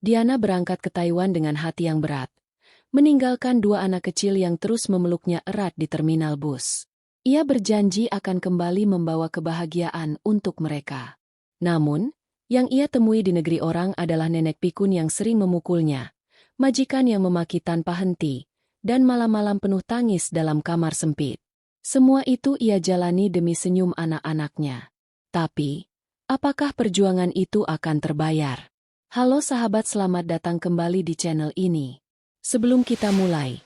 Diana berangkat ke Taiwan dengan hati yang berat, meninggalkan dua anak kecil yang terus memeluknya erat di terminal bus. Ia berjanji akan kembali membawa kebahagiaan untuk mereka. Namun, yang ia temui di negeri orang adalah nenek pikun yang sering memukulnya, majikan yang memaki tanpa henti, dan malam-malam penuh tangis dalam kamar sempit. Semua itu ia jalani demi senyum anak-anaknya. Tapi, apakah perjuangan itu akan terbayar? Halo sahabat, selamat datang kembali di channel ini. Sebelum kita mulai,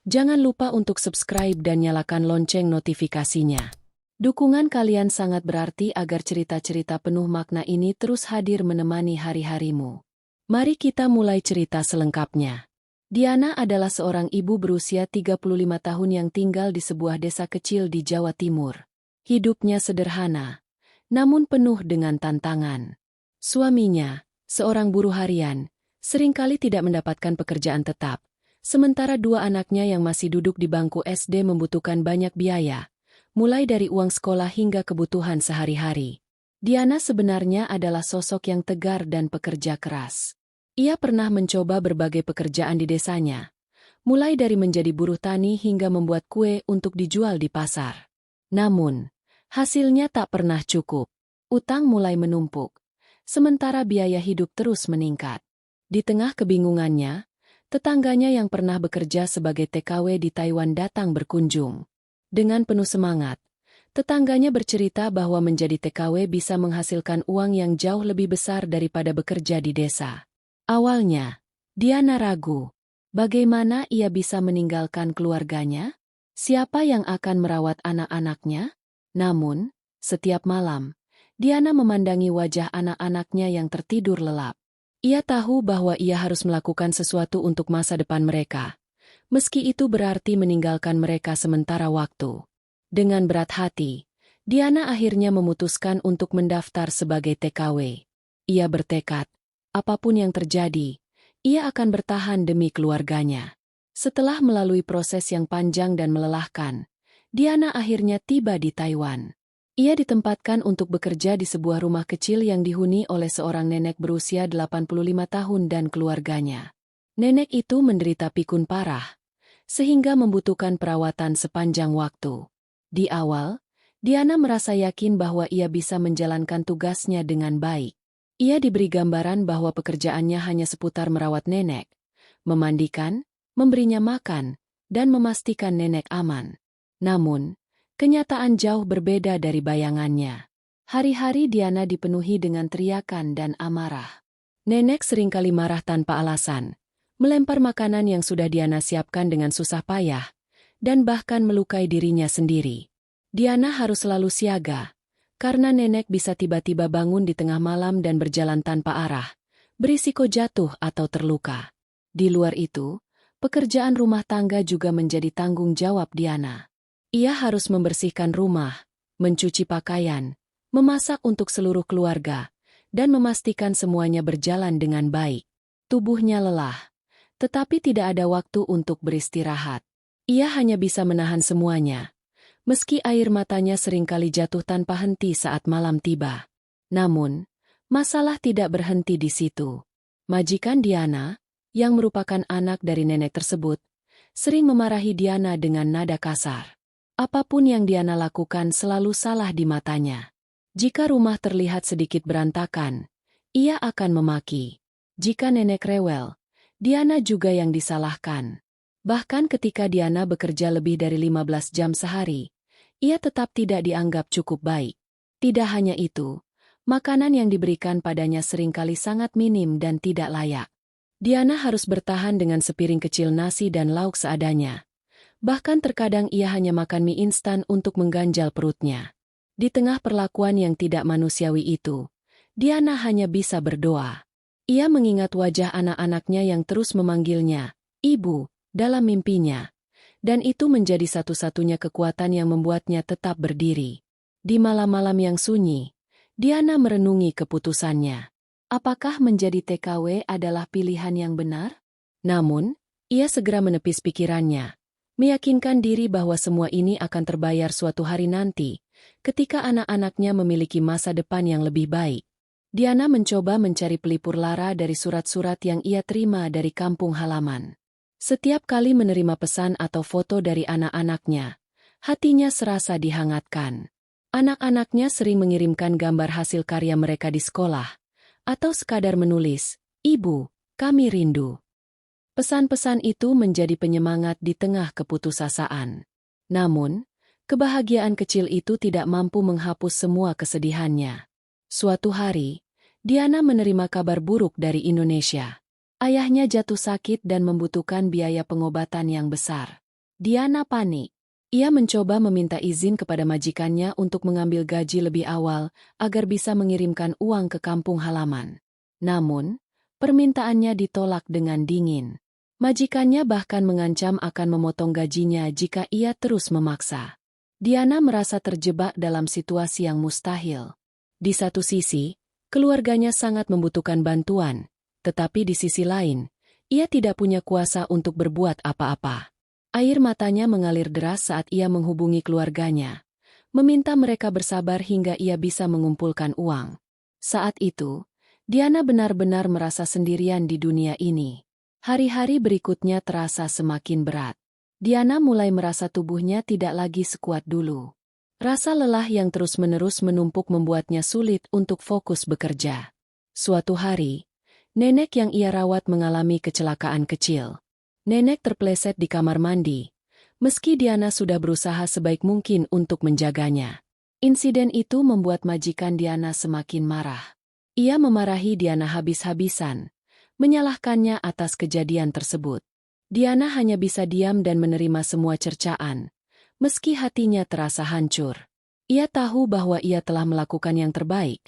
jangan lupa untuk subscribe dan nyalakan lonceng notifikasinya. Dukungan kalian sangat berarti agar cerita-cerita penuh makna ini terus hadir menemani hari-harimu. Mari kita mulai cerita selengkapnya. Diana adalah seorang ibu berusia 35 tahun yang tinggal di sebuah desa kecil di Jawa Timur. Hidupnya sederhana, namun penuh dengan tantangan. Suaminya, seorang buruh harian, seringkali tidak mendapatkan pekerjaan tetap, sementara dua anaknya yang masih duduk di bangku SD membutuhkan banyak biaya, mulai dari uang sekolah hingga kebutuhan sehari-hari. Diana sebenarnya adalah sosok yang tegar dan pekerja keras. Ia pernah mencoba berbagai pekerjaan di desanya, mulai dari menjadi buruh tani hingga membuat kue untuk dijual di pasar. Namun, hasilnya tak pernah cukup. Utang mulai menumpuk, sementara biaya hidup terus meningkat. Di tengah kebingungannya, tetangganya yang pernah bekerja sebagai TKW di Taiwan datang berkunjung. Dengan penuh semangat, tetangganya bercerita bahwa menjadi TKW bisa menghasilkan uang yang jauh lebih besar daripada bekerja di desa. Awalnya, Diana ragu. Bagaimana ia bisa meninggalkan keluarganya? Siapa yang akan merawat anak-anaknya? Namun, setiap malam, Diana memandangi wajah anak-anaknya yang tertidur lelap. Ia tahu bahwa ia harus melakukan sesuatu untuk masa depan mereka, meski itu berarti meninggalkan mereka sementara waktu. Dengan berat hati, Diana akhirnya memutuskan untuk mendaftar sebagai TKW. Ia bertekad, apapun yang terjadi, ia akan bertahan demi keluarganya. Setelah melalui proses yang panjang dan melelahkan, Diana akhirnya tiba di Taiwan. Ia ditempatkan untuk bekerja di sebuah rumah kecil yang dihuni oleh seorang nenek berusia 85 tahun dan keluarganya. Nenek itu menderita pikun parah, sehingga membutuhkan perawatan sepanjang waktu. Di awal, Diana merasa yakin bahwa ia bisa menjalankan tugasnya dengan baik. Ia diberi gambaran bahwa pekerjaannya hanya seputar merawat nenek, memandikan, memberinya makan, dan memastikan nenek aman. Namun, kenyataan jauh berbeda dari bayangannya. Hari-hari Diana dipenuhi dengan teriakan dan amarah. Nenek seringkali marah tanpa alasan, melempar makanan yang sudah Diana siapkan dengan susah payah, dan bahkan melukai dirinya sendiri. Diana harus selalu siaga, karena nenek bisa tiba-tiba bangun di tengah malam dan berjalan tanpa arah, berisiko jatuh atau terluka. Di luar itu, pekerjaan rumah tangga juga menjadi tanggung jawab Diana. Ia harus membersihkan rumah, mencuci pakaian, memasak untuk seluruh keluarga, dan memastikan semuanya berjalan dengan baik. Tubuhnya lelah, tetapi tidak ada waktu untuk beristirahat. Ia hanya bisa menahan semuanya, meski air matanya seringkali jatuh tanpa henti saat malam tiba. Namun, masalah tidak berhenti di situ. Majikan Diana, yang merupakan anak dari nenek tersebut, sering memarahi Diana dengan nada kasar. Apapun yang Diana lakukan selalu salah di matanya. Jika rumah terlihat sedikit berantakan, ia akan memaki. Jika nenek rewel, Diana juga yang disalahkan. Bahkan ketika Diana bekerja lebih dari 15 jam sehari, ia tetap tidak dianggap cukup baik. Tidak hanya itu, makanan yang diberikan padanya seringkali sangat minim dan tidak layak. Diana harus bertahan dengan sepiring kecil nasi dan lauk seadanya. Bahkan terkadang ia hanya makan mie instan untuk mengganjal perutnya. Di tengah perlakuan yang tidak manusiawi itu, Diana hanya bisa berdoa. Ia mengingat wajah anak-anaknya yang terus memanggilnya, "Ibu," dalam mimpinya. Dan itu menjadi satu-satunya kekuatan yang membuatnya tetap berdiri. Di malam-malam yang sunyi, Diana merenungi keputusannya. Apakah menjadi TKW adalah pilihan yang benar? Namun, ia segera menepis pikirannya, meyakinkan diri bahwa semua ini akan terbayar suatu hari nanti, ketika anak-anaknya memiliki masa depan yang lebih baik. Diana mencoba mencari pelipur lara dari surat-surat yang ia terima dari kampung halaman. Setiap kali menerima pesan atau foto dari anak-anaknya, hatinya serasa dihangatkan. Anak-anaknya sering mengirimkan gambar hasil karya mereka di sekolah, atau sekadar menulis, "Ibu, kami rindu." Pesan-pesan itu menjadi penyemangat di tengah keputusasaan. Namun, kebahagiaan kecil itu tidak mampu menghapus semua kesedihannya. Suatu hari, Diana menerima kabar buruk dari Indonesia. Ayahnya jatuh sakit dan membutuhkan biaya pengobatan yang besar. Diana panik. Ia mencoba meminta izin kepada majikannya untuk mengambil gaji lebih awal agar bisa mengirimkan uang ke kampung halaman. Namun, permintaannya ditolak dengan dingin. Majikannya bahkan mengancam akan memotong gajinya jika ia terus memaksa. Diana merasa terjebak dalam situasi yang mustahil. Di satu sisi, keluarganya sangat membutuhkan bantuan, tetapi di sisi lain, ia tidak punya kuasa untuk berbuat apa-apa. Air matanya mengalir deras saat ia menghubungi keluarganya, meminta mereka bersabar hingga ia bisa mengumpulkan uang. Saat itu, Diana benar-benar merasa sendirian di dunia ini. Hari-hari berikutnya terasa semakin berat. Diana mulai merasa tubuhnya tidak lagi sekuat dulu. Rasa lelah yang terus-menerus menumpuk membuatnya sulit untuk fokus bekerja. Suatu hari, nenek yang ia rawat mengalami kecelakaan kecil. Nenek terpleset di kamar mandi, meski Diana sudah berusaha sebaik mungkin untuk menjaganya. Insiden itu membuat majikan Diana semakin marah. Ia memarahi Diana habis-habisan, menyalahkannya atas kejadian tersebut. Diana hanya bisa diam dan menerima semua cercaan. Meski hatinya terasa hancur. Ia tahu bahwa ia telah melakukan yang terbaik,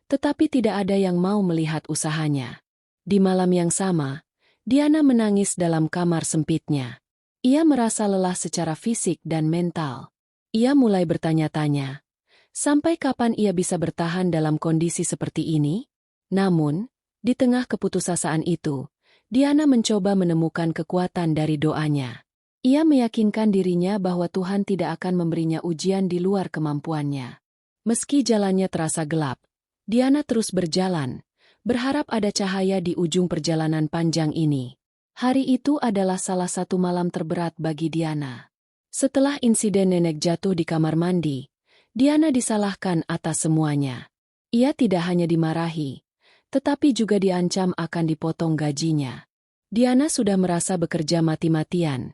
tetapi tidak ada yang mau melihat usahanya. Di malam yang sama, Diana menangis dalam kamar sempitnya. Ia merasa lelah secara fisik dan mental. Ia mulai bertanya-tanya, sampai kapan ia bisa bertahan dalam kondisi seperti ini? Namun, di tengah keputusasaan itu, Diana mencoba menemukan kekuatan dari doanya. Ia meyakinkan dirinya bahwa Tuhan tidak akan memberinya ujian di luar kemampuannya. Meski jalannya terasa gelap, Diana terus berjalan, berharap ada cahaya di ujung perjalanan panjang ini. Hari itu adalah salah satu malam terberat bagi Diana. Setelah insiden nenek jatuh di kamar mandi, Diana disalahkan atas semuanya. Ia tidak hanya dimarahi, tetapi juga diancam akan dipotong gajinya. Diana sudah merasa bekerja mati-matian,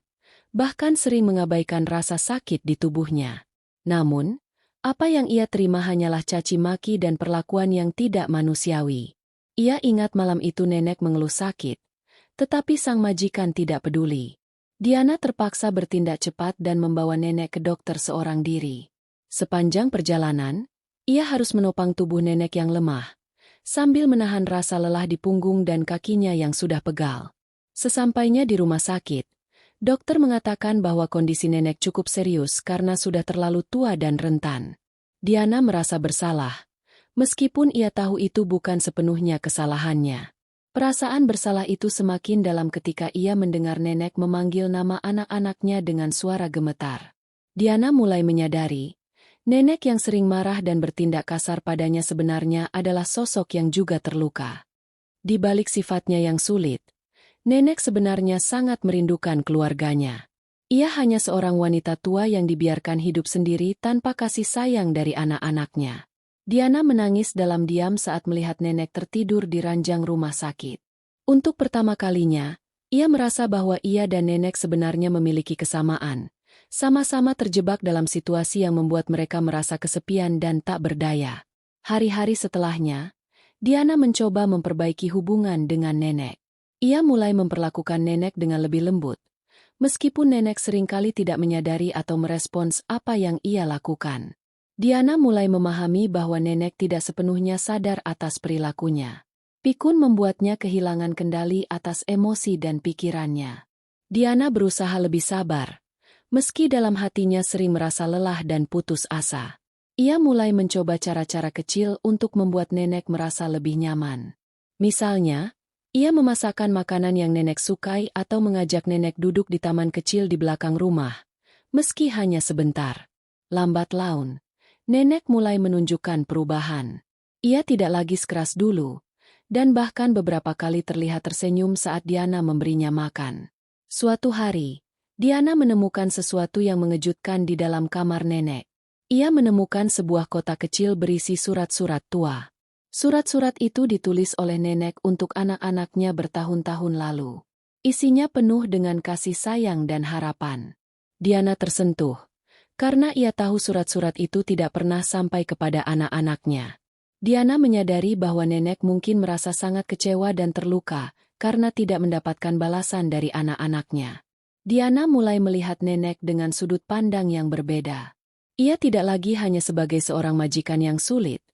bahkan sering mengabaikan rasa sakit di tubuhnya. Namun, apa yang ia terima hanyalah caci maki dan perlakuan yang tidak manusiawi. Ia ingat malam itu nenek mengeluh sakit, tetapi sang majikan tidak peduli. Diana terpaksa bertindak cepat dan membawa nenek ke dokter seorang diri. Sepanjang perjalanan, ia harus menopang tubuh nenek yang lemah, sambil menahan rasa lelah di punggung dan kakinya yang sudah pegal. Sesampainya di rumah sakit, dokter mengatakan bahwa kondisi nenek cukup serius karena sudah terlalu tua dan rentan. Diana merasa bersalah, meskipun ia tahu itu bukan sepenuhnya kesalahannya. Perasaan bersalah itu semakin dalam ketika ia mendengar nenek memanggil nama anak-anaknya dengan suara gemetar. Diana mulai menyadari, nenek yang sering marah dan bertindak kasar padanya sebenarnya adalah sosok yang juga terluka. Di balik sifatnya yang sulit, nenek sebenarnya sangat merindukan keluarganya. Ia hanya seorang wanita tua yang dibiarkan hidup sendiri tanpa kasih sayang dari anak-anaknya. Diana menangis dalam diam saat melihat nenek tertidur di ranjang rumah sakit. Untuk pertama kalinya, ia merasa bahwa ia dan nenek sebenarnya memiliki kesamaan. Sama-sama terjebak dalam situasi yang membuat mereka merasa kesepian dan tak berdaya. Hari-hari setelahnya, Diana mencoba memperbaiki hubungan dengan nenek. Ia mulai memperlakukan nenek dengan lebih lembut, meskipun nenek seringkali tidak menyadari atau merespons apa yang ia lakukan. Diana mulai memahami bahwa nenek tidak sepenuhnya sadar atas perilakunya. Pikun membuatnya kehilangan kendali atas emosi dan pikirannya. Diana berusaha lebih sabar, meski dalam hatinya sering merasa lelah dan putus asa. Ia mulai mencoba cara-cara kecil untuk membuat nenek merasa lebih nyaman. Misalnya, ia memasakkan makanan yang nenek sukai atau mengajak nenek duduk di taman kecil di belakang rumah, meski hanya sebentar. Lambat laun, nenek mulai menunjukkan perubahan. Ia tidak lagi sekeras dulu, dan bahkan beberapa kali terlihat tersenyum saat Diana memberinya makan. Suatu hari, Diana menemukan sesuatu yang mengejutkan di dalam kamar nenek. Ia menemukan sebuah kotak kecil berisi surat-surat tua. Surat-surat itu ditulis oleh nenek untuk anak-anaknya bertahun-tahun lalu. Isinya penuh dengan kasih sayang dan harapan. Diana tersentuh, karena ia tahu surat-surat itu tidak pernah sampai kepada anak-anaknya. Diana menyadari bahwa nenek mungkin merasa sangat kecewa dan terluka karena tidak mendapatkan balasan dari anak-anaknya. Diana mulai melihat nenek dengan sudut pandang yang berbeda. Ia tidak lagi hanya sebagai seorang majikan yang sulit,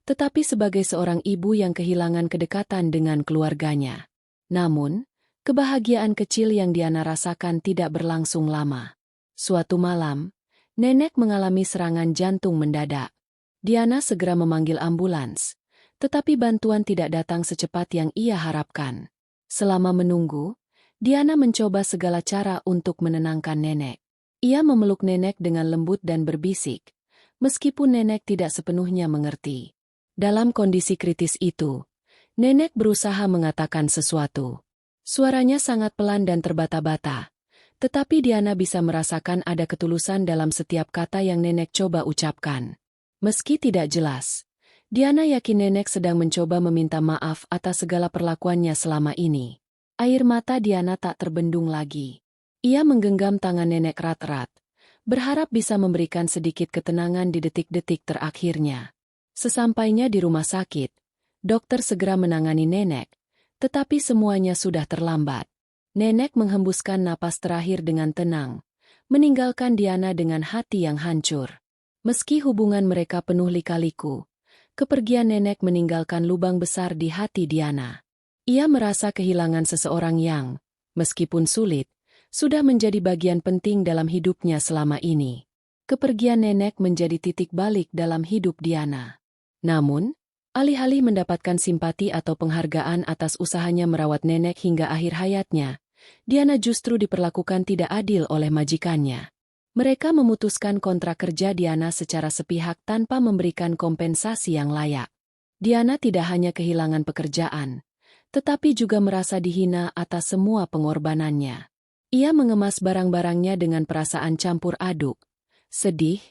tetapi sebagai seorang ibu yang kehilangan kedekatan dengan keluarganya. Namun, kebahagiaan kecil yang Diana rasakan tidak berlangsung lama. Suatu malam, nenek mengalami serangan jantung mendadak. Diana segera memanggil ambulans, tetapi bantuan tidak datang secepat yang ia harapkan. Selama menunggu, Diana mencoba segala cara untuk menenangkan nenek. Ia memeluk nenek dengan lembut dan berbisik, meskipun nenek tidak sepenuhnya mengerti. Dalam kondisi kritis itu, nenek berusaha mengatakan sesuatu. Suaranya sangat pelan dan terbata-bata, tetapi Diana bisa merasakan ada ketulusan dalam setiap kata yang nenek coba ucapkan. Meski tidak jelas, Diana yakin nenek sedang mencoba meminta maaf atas segala perlakuannya selama ini. Air mata Diana tak terbendung lagi. Ia menggenggam tangan nenek erat-erat, berharap bisa memberikan sedikit ketenangan di detik-detik terakhirnya. Sesampainya di rumah sakit, dokter segera menangani nenek, tetapi semuanya sudah terlambat. Nenek menghembuskan napas terakhir dengan tenang, meninggalkan Diana dengan hati yang hancur. Meski hubungan mereka penuh lika-liku, kepergian nenek meninggalkan lubang besar di hati Diana. Ia merasa kehilangan seseorang yang, meskipun sulit, sudah menjadi bagian penting dalam hidupnya selama ini. Kepergian nenek menjadi titik balik dalam hidup Diana. Namun, alih-alih mendapatkan simpati atau penghargaan atas usahanya merawat nenek hingga akhir hayatnya, Diana justru diperlakukan tidak adil oleh majikannya. Mereka memutuskan kontrak kerja Diana secara sepihak tanpa memberikan kompensasi yang layak. Diana tidak hanya kehilangan pekerjaan, tetapi juga merasa dihina atas semua pengorbanannya. Ia mengemas barang-barangnya dengan perasaan campur aduk, sedih,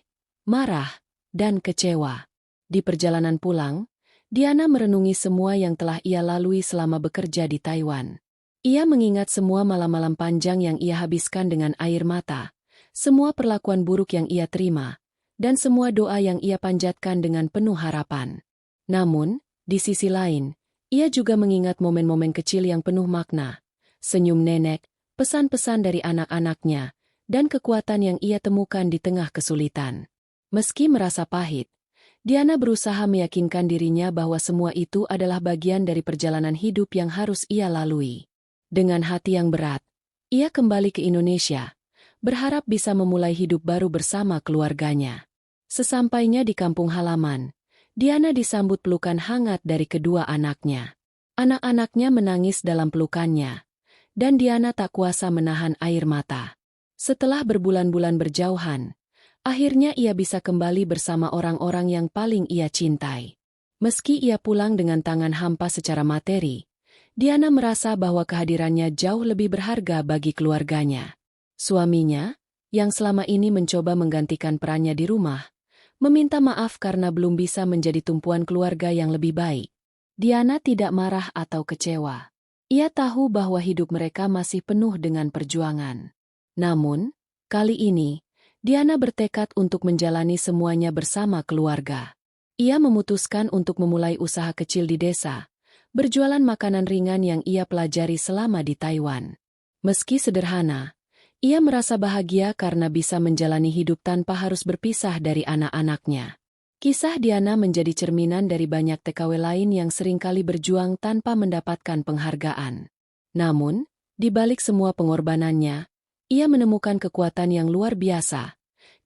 marah, dan kecewa. Di perjalanan pulang, Diana merenungi semua yang telah ia lalui selama bekerja di Taiwan. Ia mengingat semua malam-malam panjang yang ia habiskan dengan air mata, semua perlakuan buruk yang ia terima, dan semua doa yang ia panjatkan dengan penuh harapan. Namun, di sisi lain, ia juga mengingat momen-momen kecil yang penuh makna, senyum nenek, pesan-pesan dari anak-anaknya, dan kekuatan yang ia temukan di tengah kesulitan. Meski merasa pahit, Diana berusaha meyakinkan dirinya bahwa semua itu adalah bagian dari perjalanan hidup yang harus ia lalui. Dengan hati yang berat, ia kembali ke Indonesia, berharap bisa memulai hidup baru bersama keluarganya. Sesampainya di kampung halaman, Diana disambut pelukan hangat dari kedua anaknya. Anak-anaknya menangis dalam pelukannya, dan Diana tak kuasa menahan air mata. Setelah berbulan-bulan berjauhan, akhirnya ia bisa kembali bersama orang-orang yang paling ia cintai. Meski ia pulang dengan tangan hampa secara materi, Diana merasa bahwa kehadirannya jauh lebih berharga bagi keluarganya. Suaminya, yang selama ini mencoba menggantikan perannya di rumah, meminta maaf karena belum bisa menjadi tumpuan keluarga yang lebih baik. Diana tidak marah atau kecewa. Ia tahu bahwa hidup mereka masih penuh dengan perjuangan. Namun, kali ini, Diana bertekad untuk menjalani semuanya bersama keluarga. Ia memutuskan untuk memulai usaha kecil di desa, berjualan makanan ringan yang ia pelajari selama di Taiwan. Meski sederhana, ia merasa bahagia karena bisa menjalani hidup tanpa harus berpisah dari anak-anaknya. Kisah Diana menjadi cerminan dari banyak TKW lain yang seringkali berjuang tanpa mendapatkan penghargaan. Namun, di balik semua pengorbanannya, ia menemukan kekuatan yang luar biasa,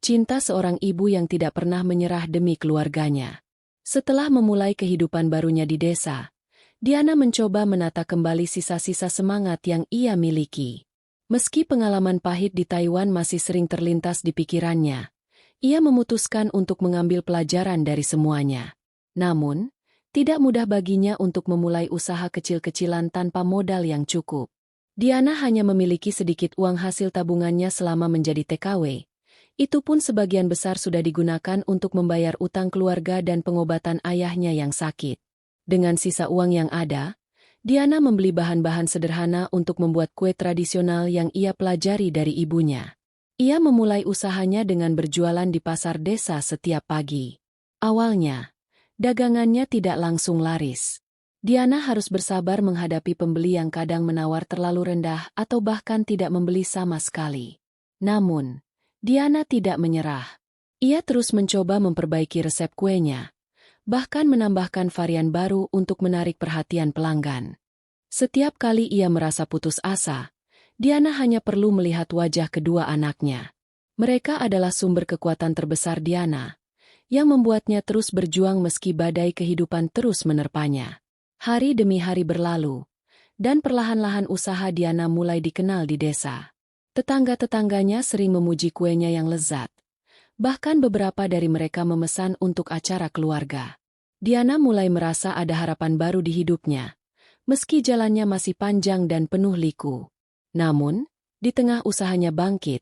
cinta seorang ibu yang tidak pernah menyerah demi keluarganya. Setelah memulai kehidupan barunya di desa, Diana mencoba menata kembali sisa-sisa semangat yang ia miliki. Meski pengalaman pahit di Taiwan masih sering terlintas di pikirannya, ia memutuskan untuk mengambil pelajaran dari semuanya. Namun, Tidak mudah baginya untuk memulai usaha kecil-kecilan tanpa modal yang cukup. Diana hanya memiliki sedikit uang hasil tabungannya selama menjadi TKW. Itu pun sebagian besar sudah digunakan untuk membayar utang keluarga dan pengobatan ayahnya yang sakit. Dengan sisa uang yang ada, Diana membeli bahan-bahan sederhana untuk membuat kue tradisional yang ia pelajari dari ibunya. Ia memulai usahanya dengan berjualan di pasar desa setiap pagi. Awalnya, dagangannya tidak langsung laris. Diana harus bersabar menghadapi pembeli yang kadang menawar terlalu rendah atau bahkan tidak membeli sama sekali. Namun, Diana tidak menyerah. Ia terus mencoba memperbaiki resep kuenya, bahkan menambahkan varian baru untuk menarik perhatian pelanggan. Setiap kali ia merasa putus asa, Diana hanya perlu melihat wajah kedua anaknya. Mereka adalah sumber kekuatan terbesar Diana, yang membuatnya terus berjuang meski badai kehidupan terus menerpanya. Hari demi hari berlalu, dan perlahan-lahan usaha Diana mulai dikenal di desa. Tetangga-tetangganya sering memuji kuenya yang lezat. Bahkan beberapa dari mereka memesan untuk acara keluarga. Diana mulai merasa ada harapan baru di hidupnya, meski jalannya masih panjang dan penuh liku. Namun, di tengah usahanya bangkit,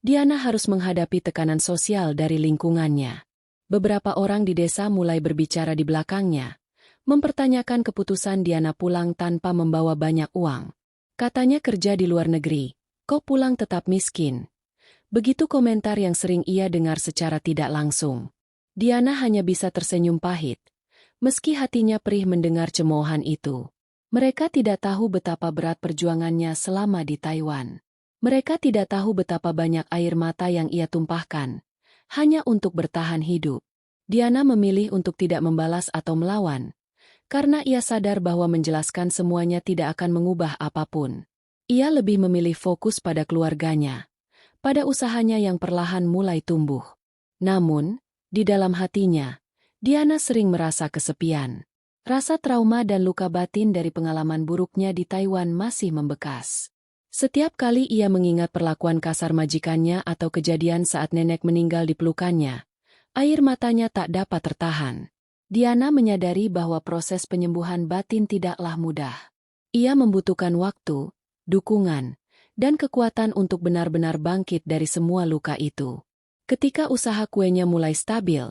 Diana harus menghadapi tekanan sosial dari lingkungannya. Beberapa orang di desa mulai berbicara di belakangnya, mempertanyakan keputusan Diana pulang tanpa membawa banyak uang. Katanya kerja di luar negeri, kok pulang tetap miskin. Begitu komentar yang sering ia dengar secara tidak langsung. Diana hanya bisa tersenyum pahit, meski hatinya perih mendengar cemoohan itu. Mereka tidak tahu betapa berat perjuangannya selama di Taiwan. Mereka tidak tahu betapa banyak air mata yang ia tumpahkan, hanya untuk bertahan hidup. Diana memilih untuk tidak membalas atau melawan, karena ia sadar bahwa menjelaskan semuanya tidak akan mengubah apapun. Ia lebih memilih fokus pada keluarganya, pada usahanya yang perlahan mulai tumbuh. Namun, di dalam hatinya, Diana sering merasa kesepian. Rasa trauma dan luka batin dari pengalaman buruknya di Taiwan masih membekas. Setiap kali ia mengingat perlakuan kasar majikannya atau kejadian saat nenek meninggal di pelukannya, air matanya tak dapat tertahan. Diana menyadari bahwa proses penyembuhan batin tidaklah mudah. Ia membutuhkan waktu, dukungan, dan kekuatan untuk benar-benar bangkit dari semua luka itu. Ketika usaha kuenya mulai stabil,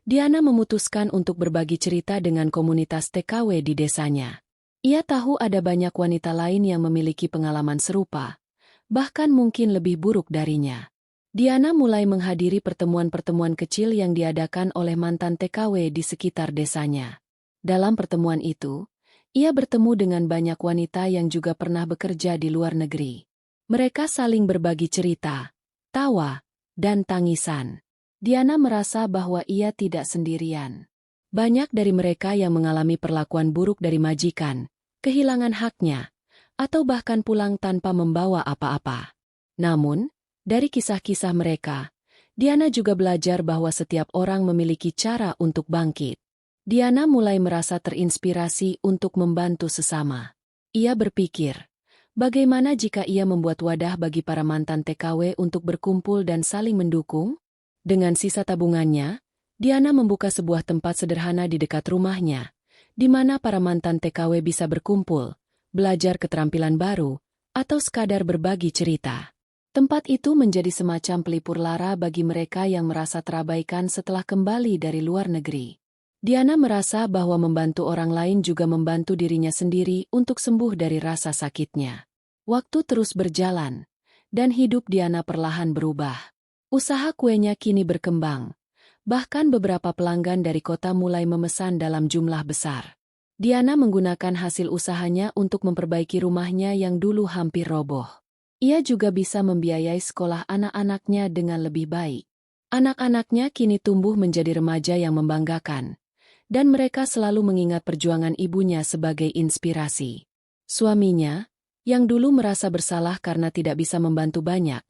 Diana memutuskan untuk berbagi cerita dengan komunitas TKW di desanya. Ia tahu ada banyak wanita lain yang memiliki pengalaman serupa, bahkan mungkin lebih buruk darinya. Diana mulai menghadiri pertemuan-pertemuan kecil yang diadakan oleh mantan TKW di sekitar desanya. Dalam pertemuan itu, ia bertemu dengan banyak wanita yang juga pernah bekerja di luar negeri. Mereka saling berbagi cerita, tawa, dan tangisan. Diana merasa bahwa ia tidak sendirian. Banyak dari mereka yang mengalami perlakuan buruk dari majikan, kehilangan haknya, atau bahkan pulang tanpa membawa apa-apa. Namun, dari kisah-kisah mereka, Diana juga belajar bahwa setiap orang memiliki cara untuk bangkit. Diana mulai merasa terinspirasi untuk membantu sesama. Ia berpikir, bagaimana jika ia membuat wadah bagi para mantan TKW untuk berkumpul dan saling mendukung? Dengan sisa tabungannya, Diana membuka sebuah tempat sederhana di dekat rumahnya, di mana para mantan TKW bisa berkumpul, belajar keterampilan baru, atau sekadar berbagi cerita. Tempat itu menjadi semacam pelipur lara bagi mereka yang merasa terabaikan setelah kembali dari luar negeri. Diana merasa bahwa membantu orang lain juga membantu dirinya sendiri untuk sembuh dari rasa sakitnya. Waktu terus berjalan, dan hidup Diana perlahan berubah. Usaha kuenya kini berkembang. Bahkan beberapa pelanggan dari kota mulai memesan dalam jumlah besar. Diana menggunakan hasil usahanya untuk memperbaiki rumahnya yang dulu hampir roboh. Ia juga bisa membiayai sekolah anak-anaknya dengan lebih baik. Anak-anaknya kini tumbuh menjadi remaja yang membanggakan, dan mereka selalu mengingat perjuangan ibunya sebagai inspirasi. Suaminya, yang dulu merasa bersalah karena tidak bisa membantu banyak,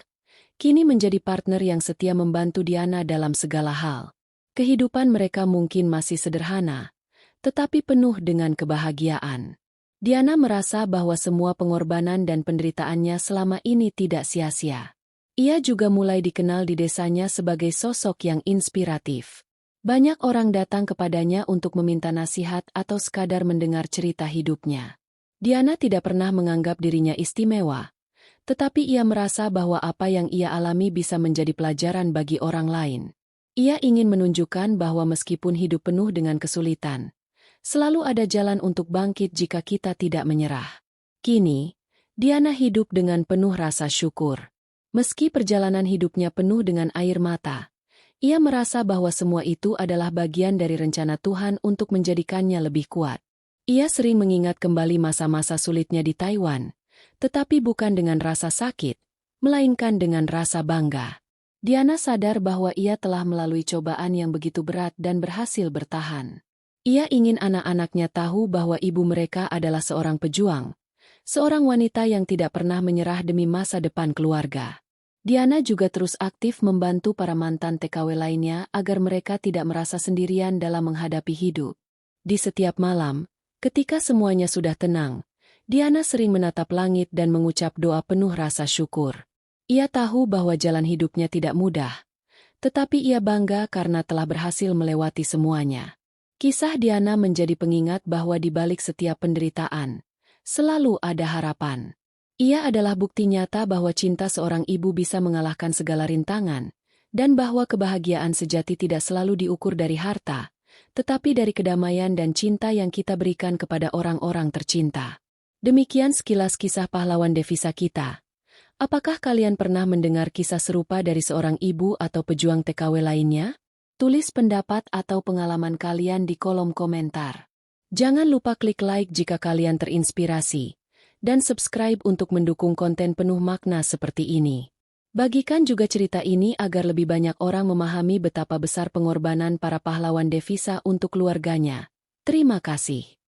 kini menjadi partner yang setia membantu Diana dalam segala hal. Kehidupan mereka mungkin masih sederhana, tetapi penuh dengan kebahagiaan. Diana merasa bahwa semua pengorbanan dan penderitaannya selama ini tidak sia-sia. Ia juga mulai dikenal di desanya sebagai sosok yang inspiratif. Banyak orang datang kepadanya untuk meminta nasihat atau sekadar mendengar cerita hidupnya. Diana tidak pernah menganggap dirinya istimewa, tetapi ia merasa bahwa apa yang ia alami bisa menjadi pelajaran bagi orang lain. Ia ingin menunjukkan bahwa meskipun hidup penuh dengan kesulitan, selalu ada jalan untuk bangkit jika kita tidak menyerah. Kini, Diana hidup dengan penuh rasa syukur. Meski perjalanan hidupnya penuh dengan air mata, ia merasa bahwa semua itu adalah bagian dari rencana Tuhan untuk menjadikannya lebih kuat. Ia sering mengingat kembali masa-masa sulitnya di Taiwan, tetapi bukan dengan rasa sakit, melainkan dengan rasa bangga. Diana sadar bahwa ia telah melalui cobaan yang begitu berat dan berhasil bertahan. Ia ingin anak-anaknya tahu bahwa ibu mereka adalah seorang pejuang, seorang wanita yang tidak pernah menyerah demi masa depan keluarga. Diana juga terus aktif membantu para mantan TKW lainnya agar mereka tidak merasa sendirian dalam menghadapi hidup. Di setiap malam, ketika semuanya sudah tenang, Diana sering menatap langit dan mengucap doa penuh rasa syukur. Ia tahu bahwa jalan hidupnya tidak mudah, tetapi ia bangga karena telah berhasil melewati semuanya. Kisah Diana menjadi pengingat bahwa di balik setiap penderitaan, selalu ada harapan. Ia adalah bukti nyata bahwa cinta seorang ibu bisa mengalahkan segala rintangan, dan bahwa kebahagiaan sejati tidak selalu diukur dari harta, tetapi dari kedamaian dan cinta yang kita berikan kepada orang-orang tercinta. Demikian sekilas kisah pahlawan devisa kita. Apakah kalian pernah mendengar kisah serupa dari seorang ibu atau pejuang TKW lainnya? Tulis pendapat atau pengalaman kalian di kolom komentar. Jangan lupa klik like jika kalian terinspirasi, dan subscribe untuk mendukung konten penuh makna seperti ini. Bagikan juga cerita ini agar lebih banyak orang memahami betapa besar pengorbanan para pahlawan devisa untuk keluarganya. Terima kasih.